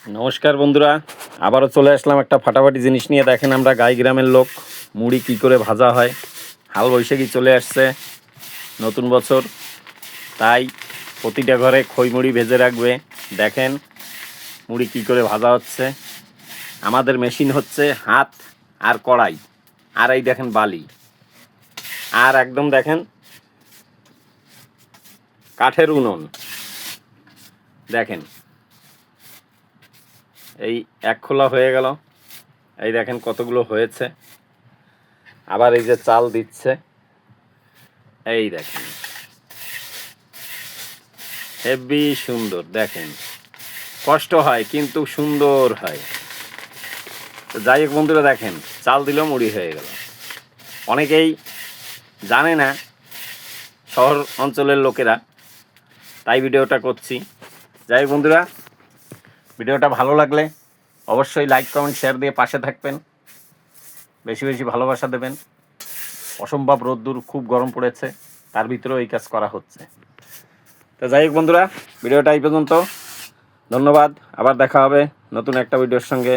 নমস্কার বন্ধুরা, আবারও চলে আসলাম একটা ফাটাফাটি জিনিস নিয়ে। দেখেন আমরা গাই গ্রামের লোক মুড়ি কি করে ভাজা হয়। হাল বৈশাখী চলে আসছে, নতুন বছর, তাই প্রতিটা ঘরে খই মুড়ি ভেজে রাখবে। দেখেন মুড়ি কি করে ভাজা হচ্ছে। আমাদের মেশিন হচ্ছে হাত আর কড়াই, আর এই দেখেন বালি, আর একদম দেখেন কাঠের উনুন। দেখেন এই এক খোলা হয়ে গেল, এই দেখেন কতগুলো হয়েছে। আবার এই যে চাল দিচ্ছে, এই দেখেন হেভি সুন্দর। দেখেন কষ্ট হয় কিন্তু সুন্দর হয়। তো যাই হোক বন্ধুরা, দেখেন চাল দিলেও মুড়ি হয়ে গেল। অনেকেই জানে না শহর অঞ্চলের লোকেরা, তাই ভিডিওটা করছি। যাই হোক বন্ধুরা, ভিডিওটা ভালো লাগলে অবশ্যই লাইক কমেন্ট শেয়ার দিয়ে পাশে থাকবেন, বেশি বেশি ভালোবাসা দেবেন। অসম্ভব রোদ্দুর, খুব গরম পড়েছে, তার ভিতরেও এই কাজ করা হচ্ছে। তো যাই হোক বন্ধুরা, ভিডিওটা এই পর্যন্ত। ধন্যবাদ, আবার দেখা হবে নতুন একটা ভিডিওর সঙ্গে।